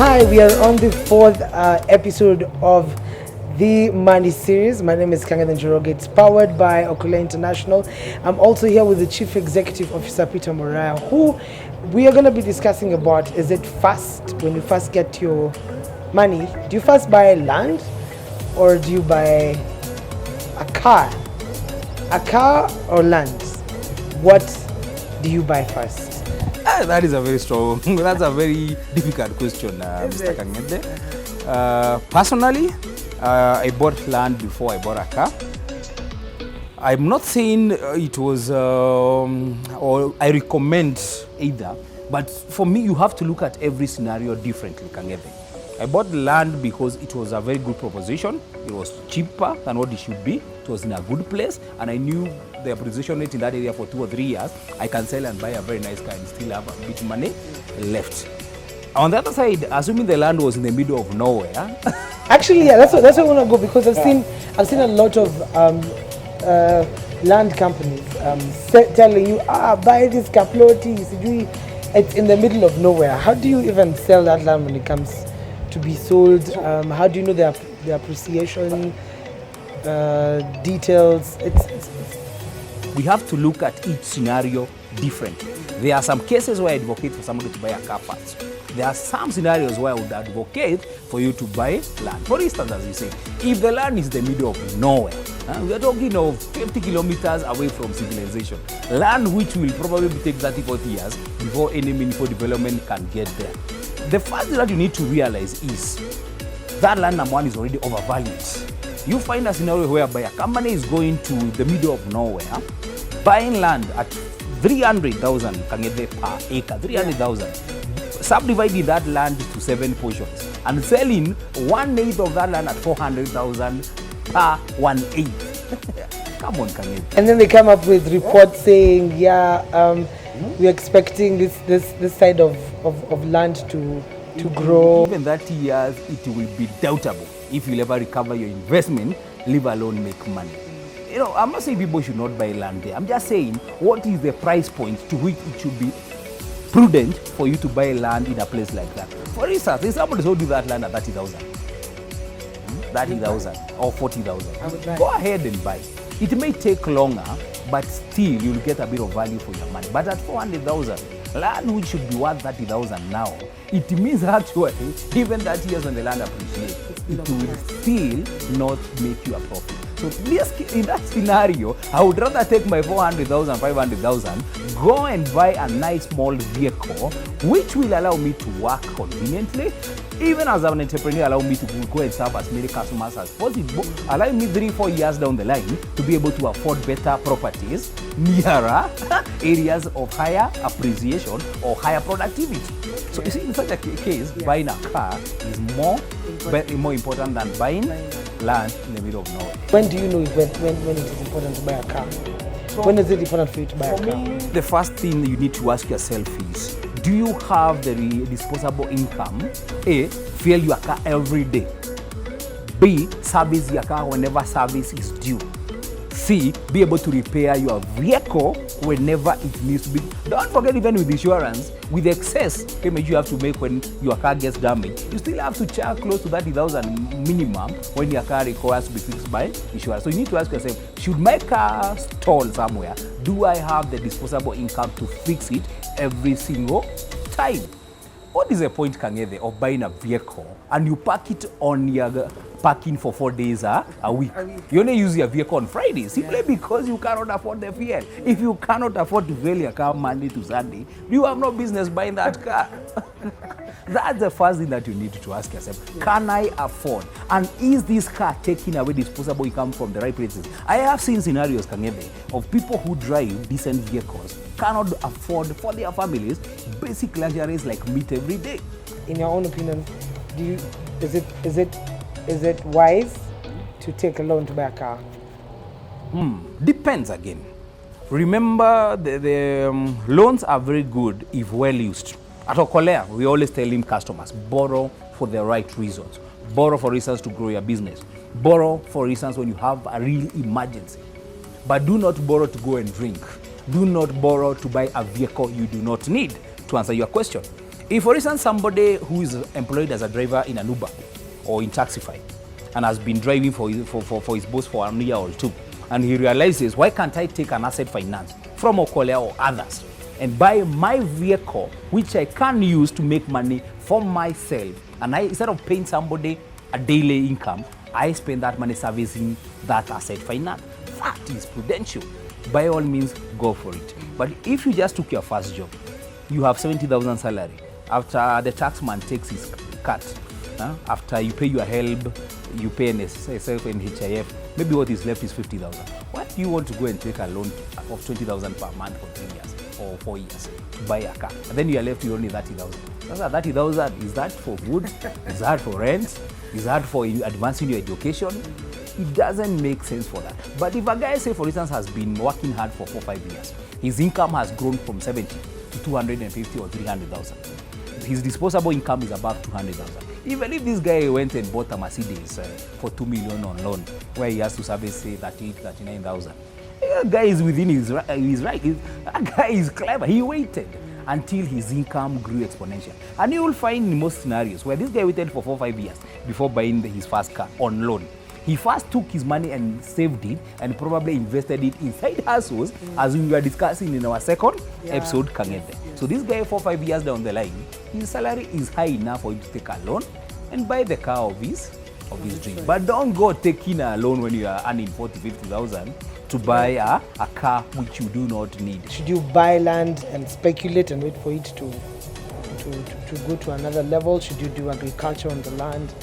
Hi, we are on the fourth episode of the Money series. My name is Kangaden Njoroge. It's powered by Okolea International. I'm also here with the Chief Executive Officer, Peter Moraya, who we are going to be discussing about, is it fast when you first get your money? Do you first buy land or do you buy a car? A car or land? What do you buy first? That is a very strong, that's a very difficult question, Mr. Kangede. Personally, I bought land before I bought a car. I'm not saying it was, or I recommend either, but for me, you have to look at every scenario differently, Kangede. I bought land because it was a very good proposition. It was cheaper than what it should be. It was in a good place, and I knew the appreciation rate in that area for 2 or 3 years. I can sell and buy a very nice car and still have a bit money left. On the other side, assuming the land was in the middle of nowhere. Actually, yeah, that's where I want to go, because I've seen a lot of land companies telling you, buy this kaploti. It's in the middle of nowhere. How do you even sell that land when it comes to be sold? How do you know the appreciation details? We have to look at each scenario differently. There are some cases where I advocate for somebody to buy a car first. There are some scenarios where I would advocate for you to buy land. For instance, as you say, if the land is the middle of nowhere, we are talking of 50 kilometers away from civilization, land which will probably take 30-40 years before any meaningful development can get there. The first thing that you need to realize is that land, number one, is already overvalued. You find a scenario whereby a company is going to the middle of nowhere, buying land at 300,000 per acre, 300,000, subdividing that land to 7 portions, and selling 1/8 of that land at 400,000 per 1/8. Come on, Kangede. And then they come up with reports saying, we're expecting this side of land to grow. Even 30 years, it will be doubtable if you'll ever recover your investment, leave alone make money. You know, I'm not saying people should not buy land there. I'm just saying, what is the price point to which it should be prudent for you to buy land in a place like that? For instance, if somebody sold you that land at 30,000, 30,000 or 40,000, go ahead and buy. It may take longer, but still you'll get a bit of value for your money. But at 400,000, land which should be worth 30,000 now, it means actually even 30 years when the land appreciates, it will still not make you a profit. So in that scenario, I would rather take my 400,000, 500,000, go and buy a nice small vehicle, which will allow me to work conveniently, even as an entrepreneur, allow me to go and serve as many customers as possible, allow me 3-4 years down the line to be able to afford better properties nearer areas of higher appreciation or higher productivity. So you see, in such a case, buying a car is more important than buying land in the middle of nowhere. When do you know when it is important to buy a car? When is it important for you to buy a car? The first thing you need to ask yourself is, do you have the disposable income? A, fuel your car every day. B, service your car whenever service is due. C, be able to repair your vehicle whenever it needs to be. Don't forget, even with insurance, with excess payment you have to make when your car gets damaged, you still have to charge close to 30,000 minimum when your car requires to be fixed by insurance. So you need to ask yourself, should my car stall somewhere? Do I have the disposable income to fix it every single time? What is the point, Kangede, of buying a vehicle and you park it on your parking for 4 days a week? You only use your vehicle on Friday simply because you cannot afford the fuel. If you cannot afford to fuel your car Monday to Sunday, you have no business buying that car. That's the first thing that you need to ask yourself. Can I afford? And is this car taking away disposable income from the right places? I have seen scenarios, Kangede, of people who drive decent vehicles cannot afford for their families basic luxuries like meat every day. In your own opinion, is it wise to take a loan to buy a car? Depends again. Remember, the loans are very good if well used. At Okolea, we always tell customers, borrow for the right reasons. Borrow, for instance, to grow your business. Borrow, for instance, when you have a real emergency. But do not borrow to go and drink. Do not borrow to buy a vehicle you do not need, to answer your question. If, for instance, somebody who is employed as a driver in an Uber or in Taxify and has been driving for his boss for 1 year or 2, and he realizes, why can't I take an asset finance from Okolea or others and buy my vehicle, which I can use to make money for myself, and instead of paying somebody a daily income, I spend that money servicing that asset finance. That is prudential. By all means, go for it. But if you just took your first job, you have 70,000 salary. After the taxman takes his cut, after you pay your HELB, you pay NSSF and HIF, maybe what is left is 50,000. Why do you want to go and take a loan of 20,000 per month for 3 years or 4 years to buy a car? And then you are left with only 30,000. 30,000, is that for food? Is that for rent? Is that for advancing your education? It doesn't make sense for that. But if a guy, say for instance, has been working hard for 4 or 5 years, his income has grown from 70 to 250 or 300,000. His disposable income is above 200,000. Even if this guy went and bought a Mercedes for 2 million on loan, where he has to service, say, 39,000, that guy is within his right. That guy is clever. He waited until his income grew exponential. And you will find in most scenarios where this guy waited for 4 or 5 years before buying his first car on loan. He first took his money and saved it and probably invested it in side hustles, as we were discussing in our second episode, Kangete. So this guy, 4 or 5 years down the line, his salary is high enough for him to take a loan and buy the car of his dream. But don't go taking a loan when you are earning 40, 50,000 to buy a car which you do not need. Should you buy land and speculate and wait for it to go to another level? Should you do agriculture on the land?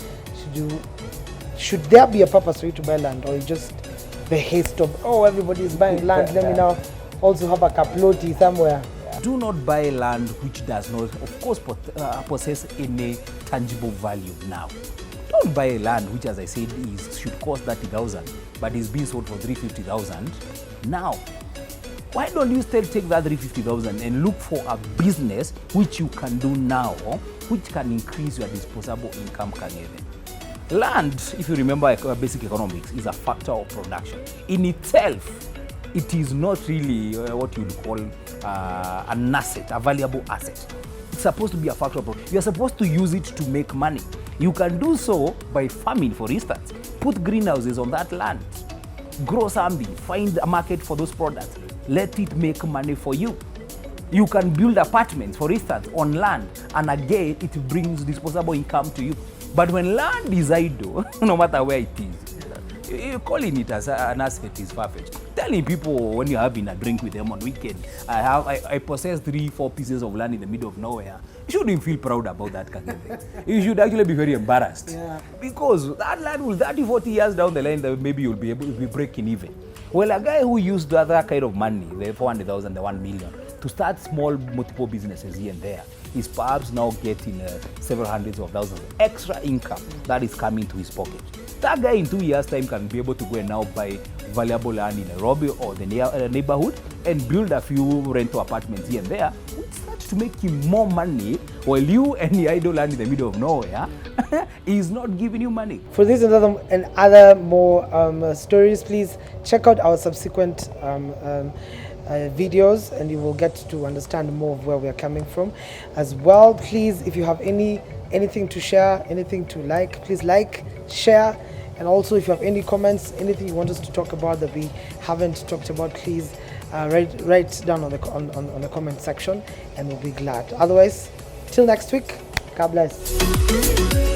Should there be a purpose for you to buy land, or just the haste of, oh, everybody is buying land, let me now also have a kaploti somewhere? Do not buy land which does not, of course, possess any tangible value now. Don't buy land which, as I said, should cost 30,000, but is being sold for 350,000 now. Why don't you still take that 350,000 and look for a business which you can do now, which can increase your disposable income? Land, if you remember basic economics, is a factor of production. In itself, it is not really what you would call an asset, a valuable asset. It's supposed to be a factor of production. You're supposed to use it to make money. You can do so by farming, for instance. Put greenhouses on that land. Grow something, find a market for those products. Let it make money for you. You can build apartments, for instance, on land, and again, it brings disposable income to you. But when land is idle, no matter where it is, calling it as an asset is far-fetched. Telling people when you're having a drink with them on weekend, I possess 3-4 pieces of land in the middle of nowhere. You shouldn't feel proud about that kind of thing. You should actually be very embarrassed. Yeah. Because that land will 30-40 years down the line, maybe you'll be able to be breaking even. Well, a guy who used that kind of money, the 400,000, the 1 million, to start small multiple businesses here and there, is perhaps now getting several hundreds of thousands of extra income that is coming to his pocket. That guy in 2 years' time can be able to go and now buy valuable land in Nairobi or the neighborhood and build a few rental apartments here and there, which start to make him more money, while you and the idle land in the middle of nowhere is not giving you money. For this and other more stories, please check out our subsequent videos, and you will get to understand more of where we are coming from. As well, please, if you have anything to share, anything to like, please like, share, and also if you have any comments, anything you want us to talk about that we haven't talked about, please write down on the comment section, and we'll be glad. Otherwise, till next week, God bless.